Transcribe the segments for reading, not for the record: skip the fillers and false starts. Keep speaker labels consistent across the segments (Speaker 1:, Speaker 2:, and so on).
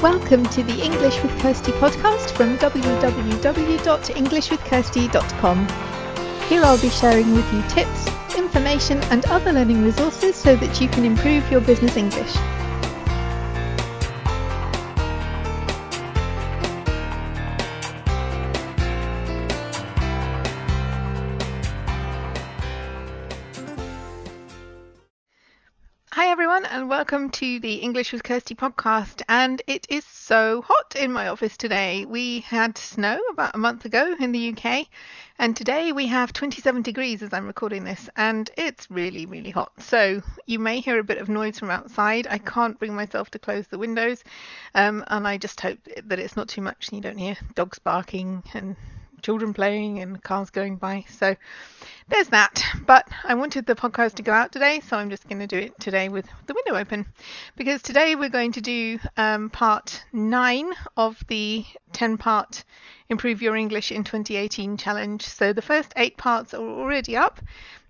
Speaker 1: Welcome to the English with Kirsty podcast from www.englishwithkirsty.com. Here I'll be sharing with you tips, information and other learning resources so that you can improve your business English. Hi everyone and welcome to the English with Kirsty podcast, and it is so hot in my office today. We had snow about a month ago in the UK and today we have 27 degrees as I'm recording this, and it's really hot. So you may hear a bit of noise from outside. I can't bring myself to close the windows and I just hope that it's not too much and you don't hear dogs barking and children playing and cars going by. So there's that. But I wanted the podcast to go out today, so I'm just going to do it today with the window open, because today we're going to do part 9 of the 10-part Improve Your English in 2018 challenge. So the first 8 parts are already up.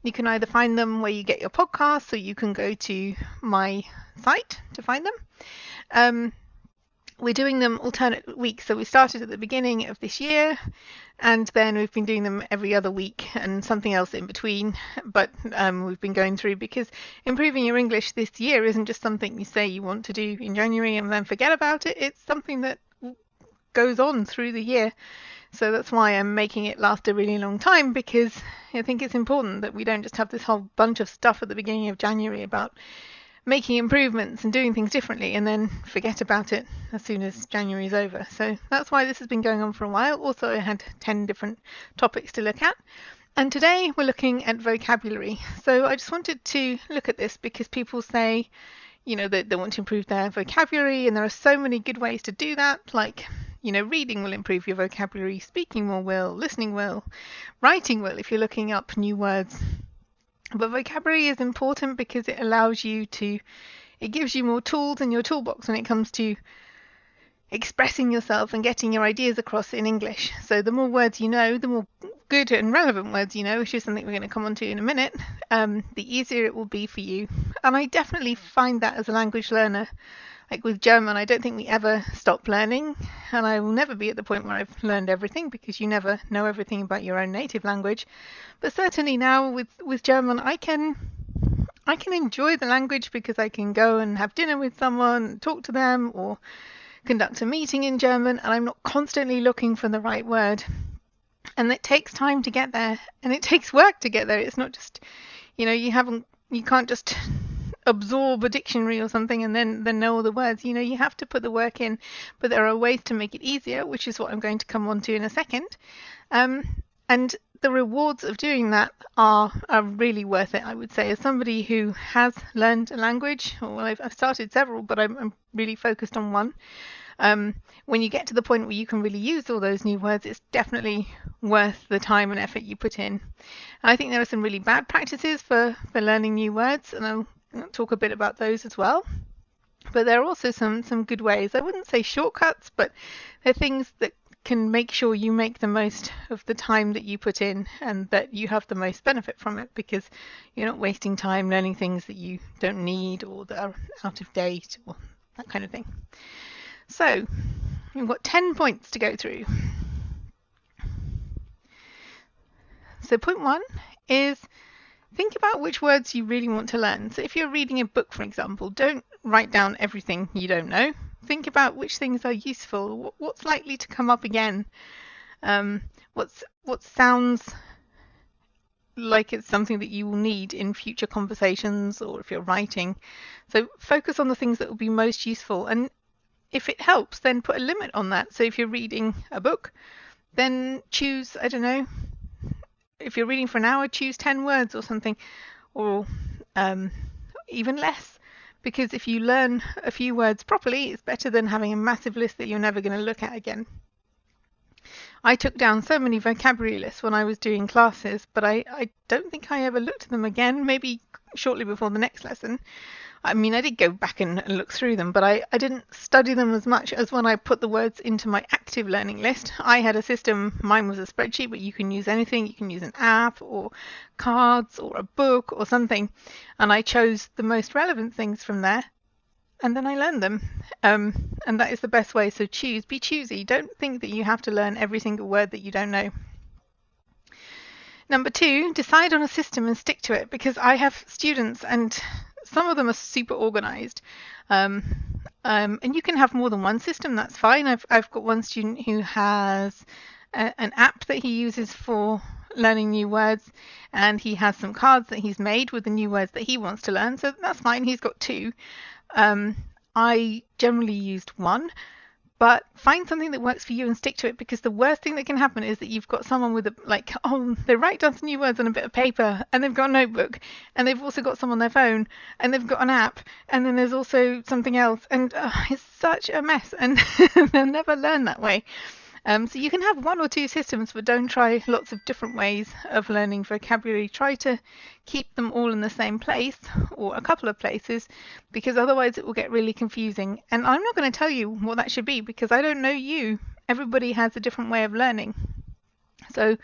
Speaker 1: You can either find them where you get your podcasts, or you can go to my site to find them. We're doing them alternate weeks, so we started at the beginning of this year and then we've been doing them every other week and something else in between, but we've been going through, because improving your English this year isn't just something you say you want to do in January and then forget about it. It's something that goes on through the year, so that's why I'm making it last a really long time, because I think it's important that we don't just have this whole bunch of stuff at the beginning of January about making improvements and doing things differently and then forget about it as soon as January is over. So that's why this has been going on for a while. Also, I had 10 different topics to look at. And today we're looking at vocabulary. So I just wanted to look at this because people say, that they want to improve their vocabulary, and there are so many good ways to do that. Like, reading will improve your vocabulary, speaking more will, listening will, writing will if you're looking up new words. But vocabulary is important because it gives you more tools in your toolbox when it comes to expressing yourself and getting your ideas across in English. So the more words you know, the more good and relevant words you know, which is something we're going to come on to in a minute, the easier it will be for you. And I definitely find that as a language learner. Like with German, I don't think we ever stop learning, and I will never be at the point where I've learned everything, because you never know everything about your own native language. But certainly now with German, I can enjoy the language because I can go and have dinner with someone, talk to them, or conduct a meeting in German, and I'm not constantly looking for the right word. And it takes time to get there, and it takes work to get there. It's not just, you can't just absorb a dictionary or something and then know all the words. You have to put the work in, but there are ways to make it easier, which is what I'm going to come on to in a second. And the rewards of doing that are really worth it, I would say. As somebody who has learned a language, I've started several, but I'm really focused on one. When you get to the point where you can really use all those new words, it's definitely worth the time and effort you put in. And I think there are some really bad practices for learning new words, and I'll talk a bit about those as well. But there are also some good ways. I wouldn't say shortcuts, but they're things that can make sure you make the most of the time that you put in and that you have the most benefit from it, because you're not wasting time learning things that you don't need or that are out of date or that kind of thing. So we've got 10 points to go through. So point 1 is think about which words you really want to learn. So if you're reading a book, for example, don't write down everything you don't know. Think about which things are useful, what's likely to come up again, what sounds like it's something that you will need in future conversations or if you're writing. So focus on the things that will be most useful, and if it helps, then put a limit on that. So if you're reading a book, then choose, if you're reading for an hour, choose 10 words or something, or even less. Because if you learn a few words properly, it's better than having a massive list that you're never going to look at again. I took down so many vocabulary lists when I was doing classes, but I don't think I ever looked at them again, maybe shortly before the next lesson. I did go back and look through them, but I didn't study them as much as when I put the words into my active learning list. I had a system, mine was a spreadsheet, but you can use anything. You can use an app or cards or a book or something. And I chose the most relevant things from there and then I learn them. And that is the best way. So be choosy. Don't think that you have to learn every single word that you don't know. Number 2, decide on a system and stick to it, because I have students and some of them are super organized. And you can have more than one system, that's fine. I've got one student who has an app that he uses for learning new words, and he has some cards that he's made with the new words that he wants to learn, so that's fine. He's got 2. I generally used 1. But find something that works for you and stick to it, because the worst thing that can happen is that you've got someone with they write down some new words on a bit of paper, and they've got a notebook, and they've also got some on their phone, and they've got an app, and then there's also something else, and it's such a mess, and they'll never learn that way. So you can have 1 or 2 systems, but don't try lots of different ways of learning vocabulary. Try to keep them all in the same place or a couple of places, because otherwise it will get really confusing. And I'm not going to tell you what that should be, because I don't know you. Everybody has a different way of learning. So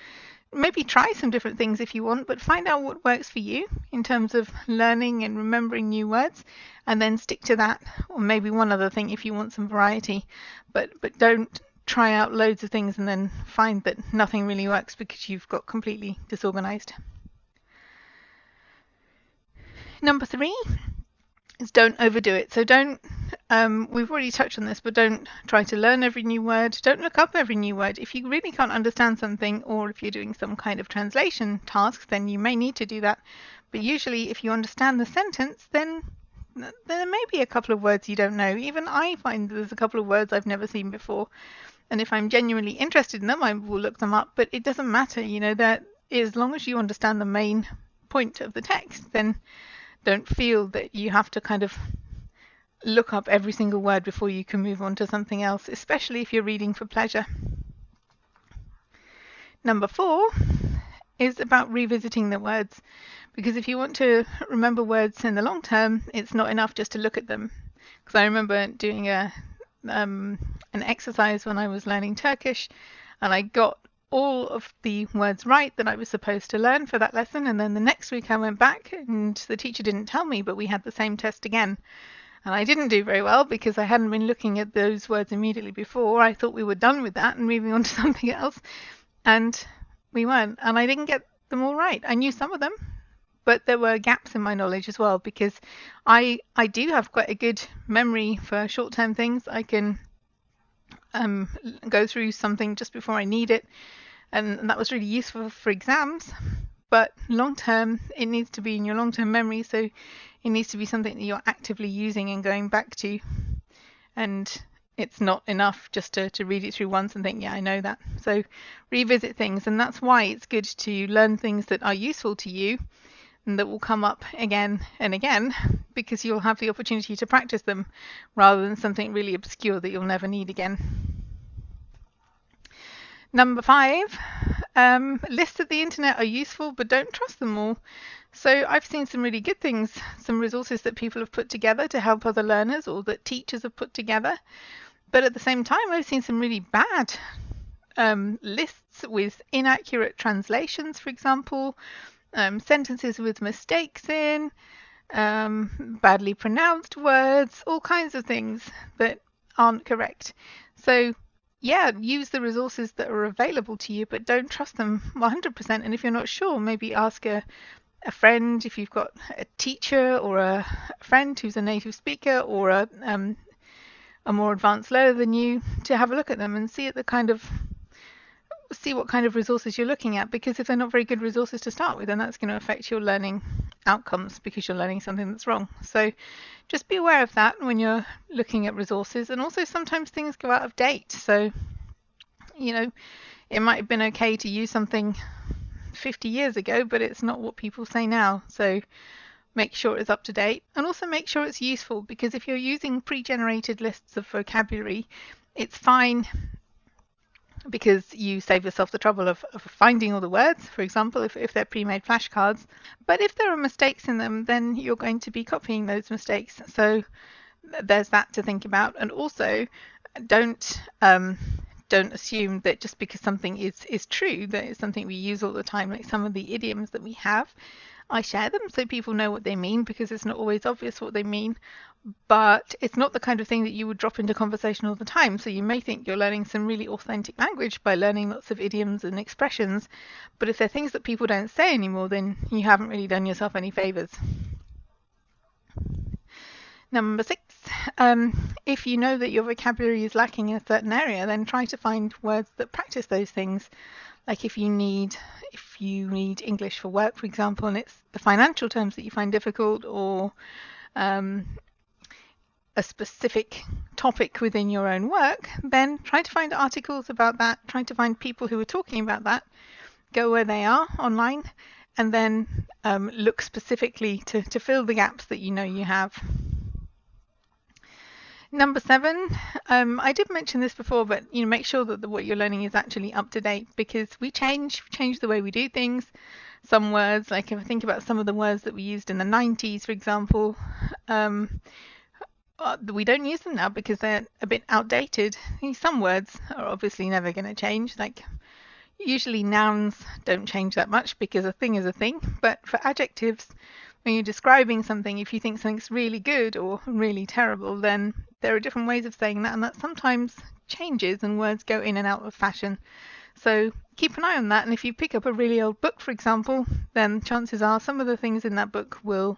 Speaker 1: maybe try some different things if you want, but find out what works for you in terms of learning and remembering new words, and then stick to that, or maybe one other thing if you want some variety. But don't try out loads of things and then find that nothing really works because you've got completely disorganized. Number 3 is don't overdo it. So we've already touched on this, but don't try to learn every new word. Don't look up every new word. If you really can't understand something, or if you're doing some kind of translation task, then you may need to do that. But usually if you understand the sentence, then there may be a couple of words you don't know. Even I find there's a couple of words I've never seen before. And if I'm genuinely interested in them, I will look them up, but it doesn't matter, that as long as you understand the main point of the text, then don't feel that you have to kind of look up every single word before you can move on to something else, especially if you're reading for pleasure. Number 4 is about revisiting the words, because if you want to remember words in the long term, it's not enough just to look at them. Because I remember doing an exercise when I was learning Turkish, and I got all of the words right that I was supposed to learn for that lesson, and then the next week I went back and the teacher didn't tell me, but we had the same test again, and I didn't do very well because I hadn't been looking at those words immediately before. I thought we were done with that and moving on to something else, and we weren't, and I didn't get them all right. I knew some of them, but there were gaps in my knowledge as well, because I do have quite a good memory for short-term things. I can go through something just before I need it, and that was really useful for exams. But long-term, it needs to be in your long-term memory, so it needs to be something that you're actively using and going back to, and it's not enough just to read it through once and think, yeah, I know that. So revisit things, and that's why it's good to learn things that are useful to you and that will come up again and again, because you'll have the opportunity to practice them rather than something really obscure that you'll never need again. Number 5, lists of the internet are useful, but don't trust them all. So I've seen some really good things, some resources that people have put together to help other learners, or that teachers have put together. But at the same time, I've seen some really bad lists with inaccurate translations, for example, sentences with mistakes in, badly pronounced words, all kinds of things that aren't correct. So yeah, use the resources that are available to you, but don't trust them 100%. And if you're not sure, maybe ask a friend, if you've got a teacher or a friend who's a native speaker, or a more advanced learner than you, to have a look at them and see what kind of resources you're looking at, because if they're not very good resources to start with, then that's going to affect your learning outcomes, because you're learning something that's wrong. So just be aware of that when you're looking at resources. And also sometimes things go out of date, so it might have been okay to use something 50 years ago, but it's not what people say now. So make sure it's up to date, and also make sure it's useful, because if you're using pre-generated lists of vocabulary, it's fine because you save yourself the trouble of finding all the words, for example, if they're pre-made flashcards. But if there are mistakes in them, then you're going to be copying those mistakes. So there's that to think about. And also don't assume that just because something is true, that it's something we use all the time, like some of the idioms that we have. I share them so people know what they mean, because it's not always obvious what they mean, but it's not the kind of thing that you would drop into conversation all the time. So you may think you're learning some really authentic language by learning lots of idioms and expressions, but if they're things that people don't say anymore, then you haven't really done yourself any favors. Number 6, if you know that your vocabulary is lacking in a certain area, then try to find words that practice those things. Like if you need English for work, for example, and it's the financial terms that you find difficult, or a specific topic within your own work, then try to find articles about that, try to find people who are talking about that, go where they are online, and then look specifically to fill the gaps that you know you have. Number 7, I did mention this before, but make sure that what you're learning is actually up to date, because we change the way we do things. Some words, like if I think about some of the words that we used in the 90s, for example, we don't use them now because they're a bit outdated. Some words are obviously never going to change, like usually nouns don't change that much because a thing is a thing, but for adjectives, when you're describing something, if you think something's really good or really terrible, then there are different ways of saying that, and that sometimes changes and words go in and out of fashion. So keep an eye on that, and if you pick up a really old book, for example, then chances are some of the things in that book will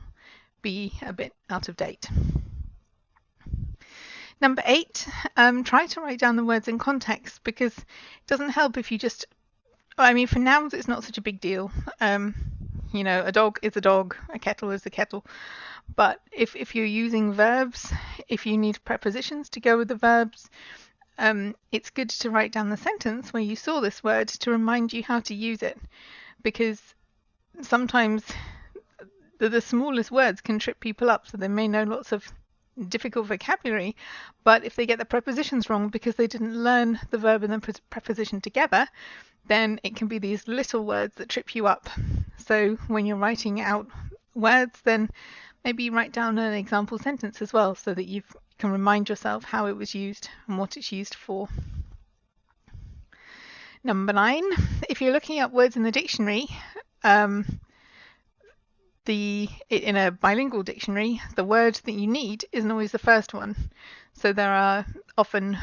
Speaker 1: be a bit out of date. Number 8, try to write down the words in context, because it doesn't help if you just, for nouns it's not such a big deal. A dog is a dog, a kettle is a kettle. But if you're using verbs, if you need prepositions to go with the verbs, it's good to write down the sentence where you saw this word to remind you how to use it, because sometimes the smallest words can trip people up. So they may know lots of difficult vocabulary, but if they get the prepositions wrong because they didn't learn the verb and the preposition together, then it can be these little words that trip you up. So when you're writing out words, then maybe you write down an example sentence as well, so that you can remind yourself how it was used and what it's used for. Number 9, if you're looking up words in the dictionary, in a bilingual dictionary, the word that you need isn't always the first one. So there are often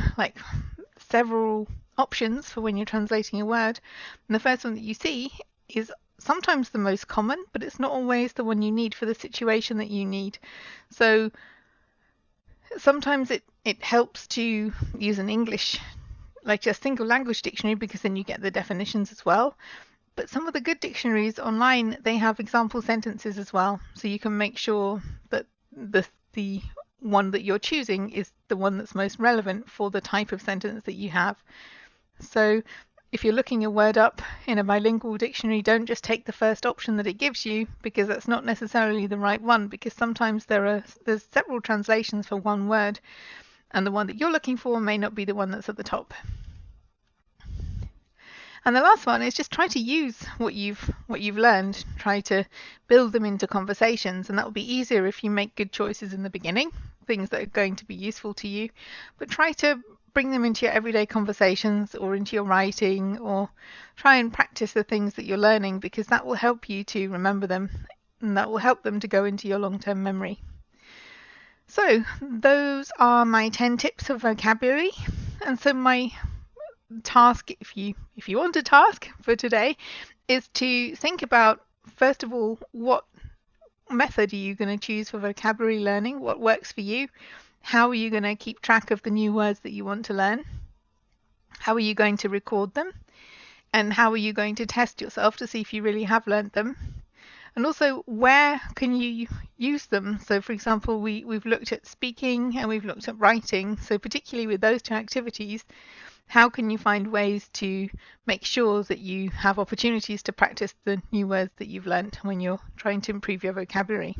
Speaker 1: several options for when you're translating a word, and the first one that you see is sometimes the most common, but it's not always the one you need for the situation that you need. So sometimes it helps to use an English, like a single language dictionary, because then you get the definitions as well. But some of the good dictionaries online, they have example sentences as well, so you can make sure that the one that you're choosing is the one that's most relevant for the type of sentence that you have. So if you're looking a word up in a bilingual dictionary, don't just take the first option that it gives you, because that's not necessarily the right one, because sometimes there's several translations for one word, and the one that you're looking for may not be the one that's at the top. And the last one is just try to use what you've learned, try to build them into conversations, and that will be easier if you make good choices in the beginning, things that are going to be useful to you, but try to bring them into your everyday conversations or into your writing, or try and practice the things that you're learning, because that will help you to remember them, and that will help them to go into your long-term memory. So those are my 10 tips of vocabulary, and so my task, if you want a task for today, is to think about, first of all, what method are you going to choose for vocabulary learning, what works for you, how are you going to keep track of the new words that you want to learn, how are you going to record them, and how are you going to test yourself to see if you really have learned them, and also where can you use them. So for example, we've looked at speaking and we've looked at writing, so particularly with those two activities, how can you find ways to make sure that you have opportunities to practice the new words that you've learned when you're trying to improve your vocabulary?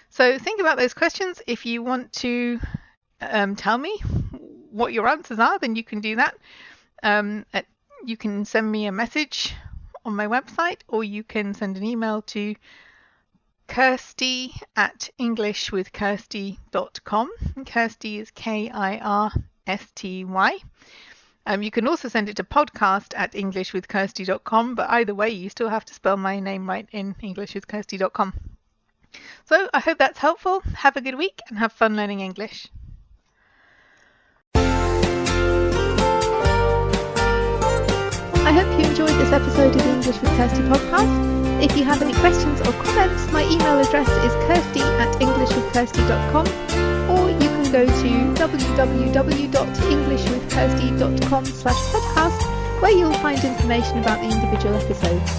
Speaker 1: So think about those questions. If you want to tell me what your answers are, then you can do that. You can send me a message on my website, or you can send an email to kirsty@englishwithkirsty.com. Kirsty is Kirsty. You can also send it to podcast@englishwithkirsty.com, but either way, you still have to spell my name right in englishwithkirsty.com. So I hope that's helpful. Have a good week and have fun learning English. I hope you enjoyed this episode of the English with Kirsty podcast. If you have any questions or comments, my email address is kirsty@englishwithkirsty.com, or you can go to www.englishwithkirsty.com/podcast, where you'll find information about the individual episodes.